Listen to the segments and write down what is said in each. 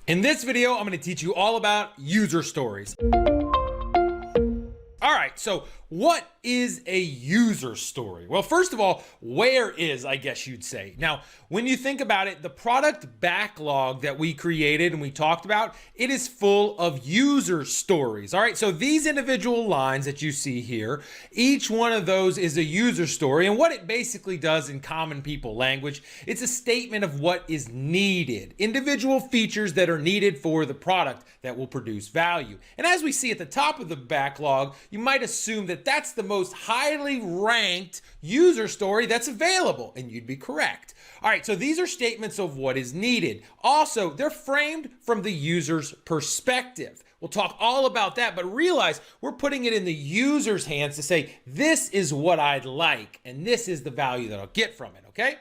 In this video, I'm going to teach you all about user stories. All right, so what is a user story? Well, first of all, where is, I guess you'd say. Now, when you think about it, the product backlog that we created and we talked about, it is full of user stories. All right, so these individual lines that you see here, each one of those is a user story. And what it basically does in common people language, it's a statement of what is needed, individual features that are needed for the product that will produce value. And as we see at the top of the backlog, you might assume that that's the most highly ranked user story that's available, and you'd be correct. All right, so these are statements of what is needed. Also, they're framed from the user's perspective. We'll talk all about that, but realize we're putting it in the user's hands to say, this is what I'd like, and this is the value that I'll get from it, okay?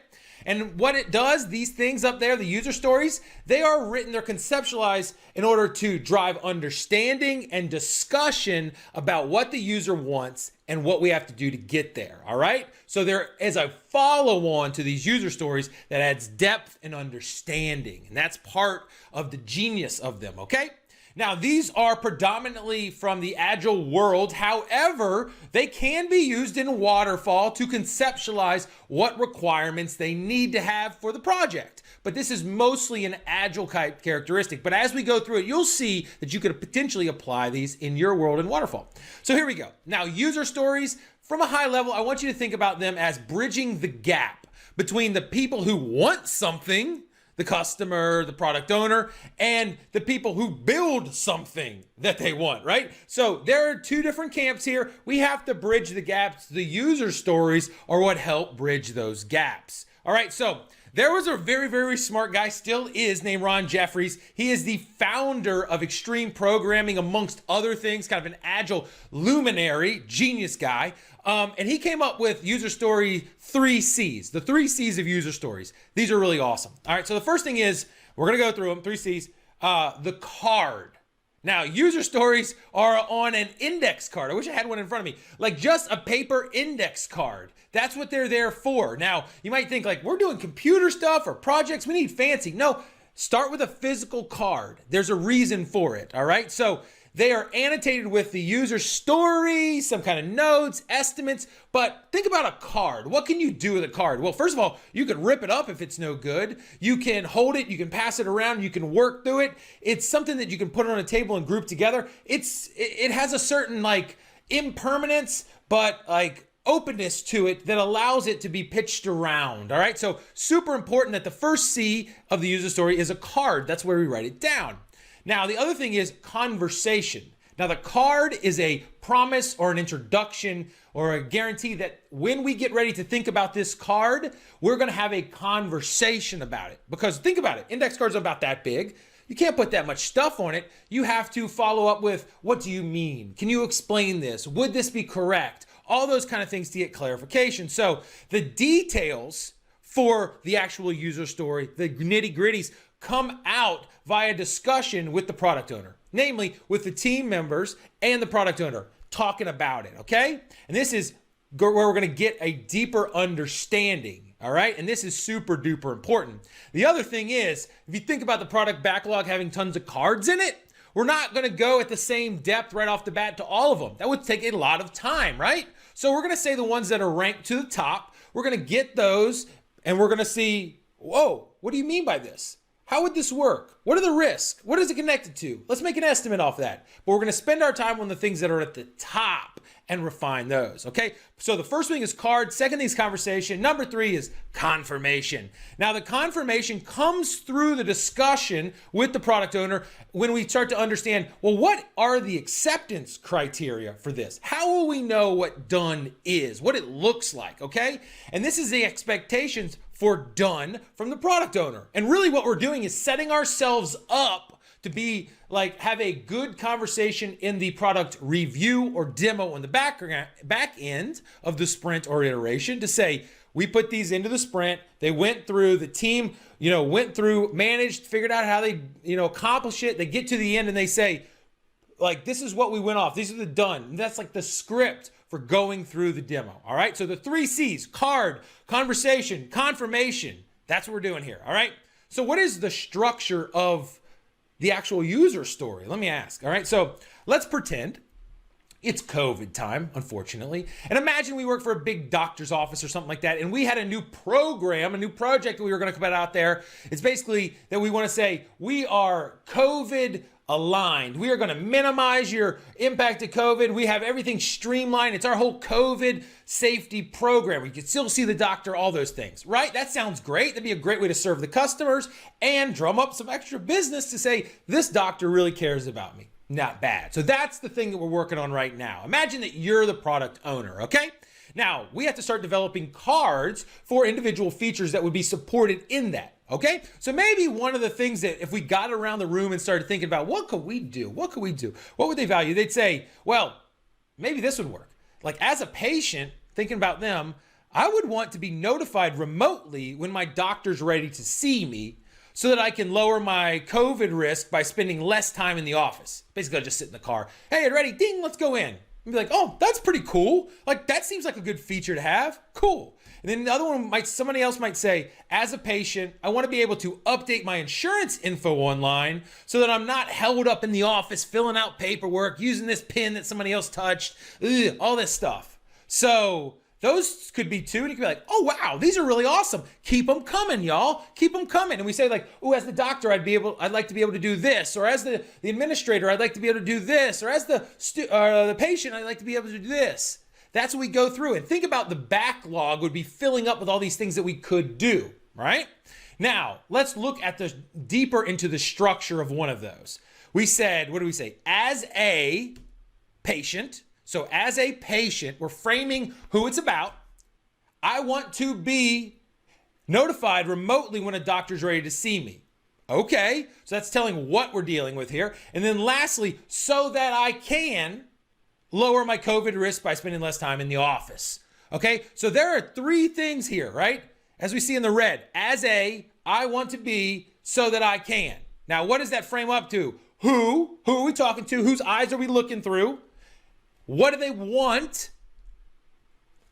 And what it does, these things up there, the user stories, they are written, they're conceptualized in order to drive understanding and discussion about what the user wants and what we have to do to get there, all right? So there is a follow-on to these user stories that adds depth and understanding, and that's part of the genius of them, okay? Now, these are predominantly from the Agile world. However, they can be used in waterfall to conceptualize what requirements they need to have for the project. But this is mostly an Agile type characteristic. But as we go through it, you'll see that you could potentially apply these in your world in waterfall. So here we go. Now, user stories, from a high level, I want you to think about them as bridging the gap between the people who want something, the customer, the product owner, and the people who build something that they want, right? So there are two different camps here. We have to bridge the gaps. The user stories are what help bridge those gaps. All right, so there was a very, very smart guy, still is, named Ron Jeffries. He is the founder of Extreme Programming, amongst other things, kind of an Agile luminary, genius guy. And he came up with user story 3 C's, the 3 C's of user stories. These are really awesome. All right, so the first thing is, we're gonna go through them, 3 C's, the card. Now, user stories are on an index card. I wish I had one in front of me. Like just a paper index card. That's what they're there for. Now, you might think like, we're doing computer stuff or projects, we need fancy. No, start with a physical card. There's a reason for it, all right? So they are annotated with the user story, some kind of notes, estimates, but think about a card. What can you do with a card? Well, first of all, you could rip it up if it's no good. You can hold it, you can pass it around, you can work through it. It's something that you can put on a table and group together. It has a certain like impermanence, but like openness to it that allows it to be pitched around, all right? So super important that the first C of the user story is a card. That's where we write it down. Now, the other thing is conversation. Now, the card is a promise or an introduction or a guarantee that when we get ready to think about this card, we're gonna have a conversation about it. Because think about it, index cards are about that big. You can't put that much stuff on it. You have to follow up with, what do you mean? Can you explain this? Would this be correct? All those kind of things to get clarification. So the details for the actual user story, the nitty gritties, come out via discussion with the product owner, namely with the team members and the product owner talking about it, okay? And this is where we're gonna get a deeper understanding, all right? And this is super duper important. The other thing is, if you think about the product backlog having tons of cards in it, we're not gonna go at the same depth right off the bat to all of them. That would take a lot of time, right? So we're gonna say the ones that are ranked to the top, we're gonna get those and we're gonna see, whoa, what do you mean by this? How would this work? What are the risks? What is it connected to? Let's make an estimate off that. But we're gonna spend our time on the things that are at the top and refine those, okay? So the first thing is card, second thing is conversation, number 3 is confirmation. Now the confirmation comes through the discussion with the product owner when we start to understand, well, what are the acceptance criteria for this? How will we know what done is, what it looks like, okay? And this is the expectations for done from the product owner. And really what we're doing is setting ourselves up to be like, have a good conversation in the product review or demo on the back end of the sprint or iteration to say, we put these into the sprint, they went through, the team, went through, managed, figured out how they, accomplish it. They get to the end and they say, like, this is what we went off. These are the done. And that's like the script for going through the demo. All right. So the 3 C's, card, conversation, confirmation. That's what we're doing here. All right. So what is the structure of the actual user story? Let me ask. All right, so let's pretend it's COVID time, unfortunately. And imagine we work for a big doctor's office or something like that, and we had a new program, a new project that we were gonna put out there. It's basically that we wanna say, we are COVID aligned. We are gonna minimize your impact of COVID. We have everything streamlined. It's our whole COVID safety program. We can still see the doctor, all those things, right? That sounds great. That'd be a great way to serve the customers and drum up some extra business to say, this doctor really cares about me. Not bad. So that's the thing that we're working on right now. Imagine that you're the product owner, okay? Now, we have to start developing cards for individual features that would be supported in that, okay? So maybe one of the things that if we got around the room and started thinking about what could we do? What could we do? What would they value? They'd say, well, maybe this would work. Like as a patient, thinking about them, I would want to be notified remotely when my doctor's ready to see me so that I can lower my COVID risk by spending less time in the office. Basically, I just sit in the car. Hey, you ready? Ding, let's go in. And be like, oh, that's pretty cool. Like, that seems like a good feature to have. Cool. And then the other one somebody else might say, as a patient, I want to be able to update my insurance info online so that I'm not held up in the office filling out paperwork, using this pin that somebody else touched, all this stuff. So those could be two, and you could be like, oh, wow, these are really awesome. Keep them coming, y'all. Keep them coming. And we say like, oh, as the doctor, I'd like to be able to do this. Or as the administrator, I'd like to be able to do this. Or as the patient, I'd like to be able to do this. That's what we go through. And think about the backlog would be filling up with all these things that we could do, right? Now, let's look at the deeper into the structure of one of those. We said, what do we say? As a patient, so as a patient, we're framing who it's about. I want to be notified remotely when a doctor's ready to see me. Okay, so that's telling what we're dealing with here. And then lastly, so that I can lower my COVID risk by spending less time in the office. Okay, so there are three things here, right? As we see in the red, I want to be so that I can. Now, what does that frame up to? Who are we talking to? Whose eyes are we looking through? What do they want?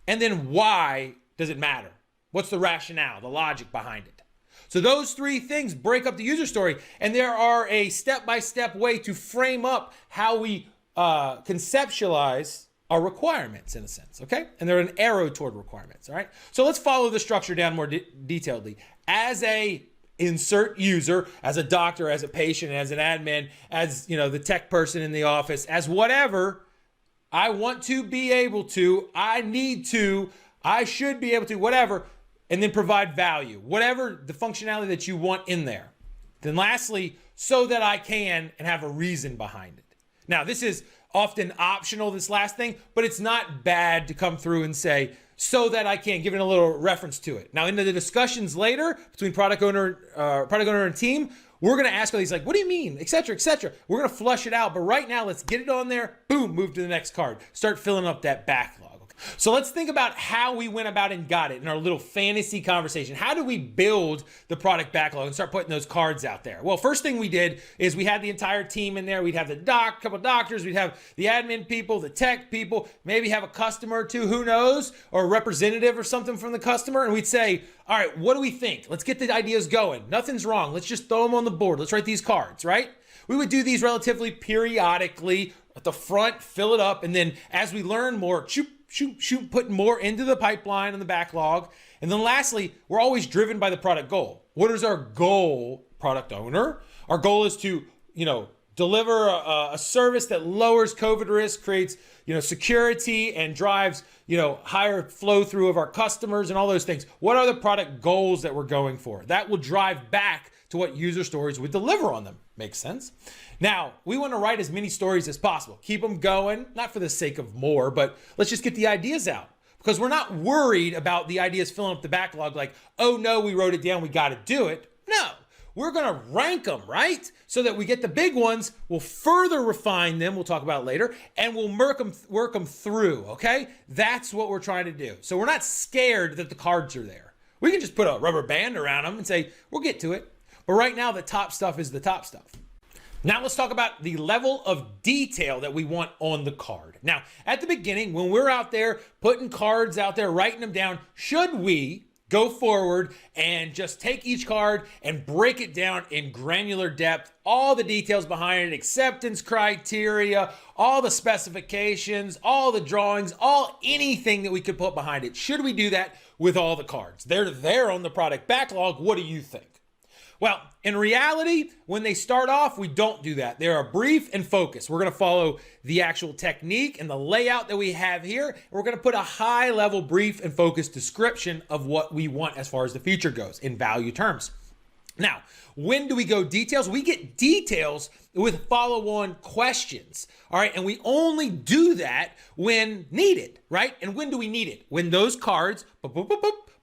And then why does it matter? What's the rationale, the logic behind it? So those three things break up the user story, and there are a step-by-step way to frame up how we conceptualize our requirements in a sense, okay? And they're an arrow toward requirements, all right? So let's follow the structure down more detailedly. As a insert user, as a doctor, as a patient, as an admin, as the tech person in the office, as whatever, I want to be able to, I need to, I should be able to, whatever, and then provide value, whatever the functionality that you want in there. Then lastly, so that I can and have a reason behind it. Now, this is often optional, this last thing, but it's not bad to come through and say, so that I can, give it a little reference to it. Now, into the discussions later between product owner and team, we're gonna ask all these like, what do you mean, et cetera, et cetera. We're gonna flush it out, but right now, let's get it on there, boom, move to the next card. Start filling up that backlog. So let's think about how we went about and got it in our little fantasy conversation. How do we build the product backlog and start putting those cards out there? Well, first thing we did is we had the entire team in there. We'd have the couple doctors, we'd have the admin people, the tech people, maybe have a customer or two, who knows, or a representative or something from the customer. And we'd say, all right, what do we think? Let's get the ideas going. Nothing's wrong. Let's just throw them on the board. Let's write these cards, right? We would do these relatively periodically at the front, fill it up. And then as we learn more, shoot, putting more into the pipeline and the backlog. And then lastly, we're always driven by the product goal. What is our goal, product owner? Our goal is to, deliver a service that lowers COVID risk, creates, security and drives, higher flow through of our customers and all those things. What are the product goals that we're going for? That will drive back to what user stories would deliver on them. Makes sense? Now, we want to write as many stories as possible. Keep them going, not for the sake of more, but let's just get the ideas out. Because we're not worried about the ideas filling up the backlog like, oh no, we wrote it down, we got to do it. No, we're going to rank them, right? So that we get the big ones, we'll further refine them, we'll talk about it later, and we'll work them through, okay? That's what we're trying to do. So we're not scared that the cards are there. We can just put a rubber band around them and say, we'll get to it. But right now, the top stuff is the top stuff. Now let's talk about the level of detail that we want on the card. Now, at the beginning, when we're out there putting cards out there, writing them down, should we go forward and just take each card and break it down in granular depth, all the details behind it, acceptance criteria, all the specifications, all the drawings, anything that we could put behind it. Should we do that with all the cards? They're there on the product backlog. What do you think? Well, in reality, when they start off, we don't do that. They are brief and focused. We're going to follow the actual technique and the layout that we have here. And we're going to put a high-level brief and focused description of what we want as far as the feature goes in value terms. Now, when do we go details? We get details with follow-on questions, all right? And we only do that when needed, right? And when do we need it? When those cards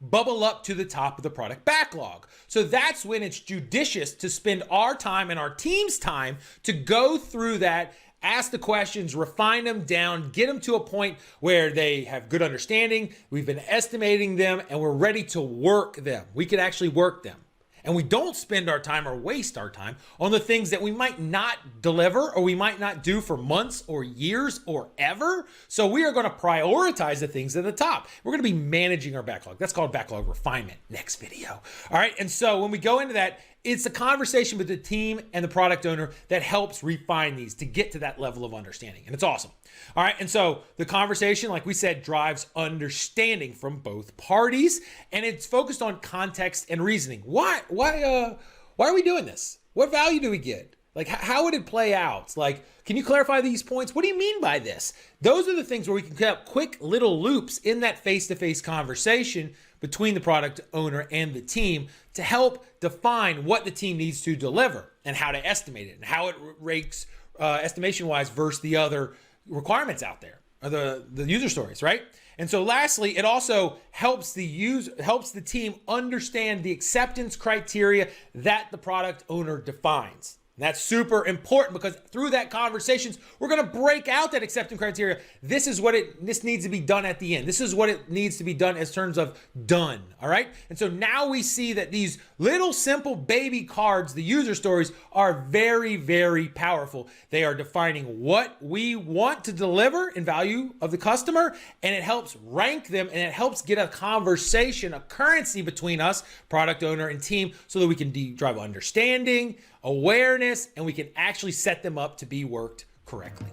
bubble up to the top of the product backlog. So that's when it's judicious to spend our time and our team's time to go through that, ask the questions, refine them down, get them to a point where they have good understanding, we've been estimating them, and we're ready to work them. We can actually work them. And we don't spend our time or waste our time on the things that we might not deliver or we might not do for months or years or ever. So we are going to prioritize the things at the top. We're going to be managing our backlog. That's called backlog refinement. Next video. All right. And so when we go into that, it's a conversation with the team and the product owner that helps refine these to get to that level of understanding. And it's awesome. All right. And so the conversation, like we said, drives understanding from both parties, and it's focused on context and reasoning. Why are we doing this? What value do we get? Like, how would it play out? Like, can you clarify these points? What do you mean by this? Those are the things where we can cut quick little loops in that face-to-face conversation between the product owner and the team to help define what the team needs to deliver and how to estimate it and how it ranks estimation-wise versus the other requirements out there, or the user stories, right? And so lastly, it also helps the team understand the acceptance criteria that the product owner defines. And that's super important because through that conversations, we're going to break out that acceptance criteria. This needs to be done at the end. This is what it needs to be done in terms of done. All right. And so now we see that these little simple baby cards, the user stories, are very, very powerful. They are defining what we want to deliver in value of the customer, and it helps rank them, and it helps get a conversation, a currency between us, product owner and team, so that we can drive understanding, awareness, and we can actually set them up to be worked correctly.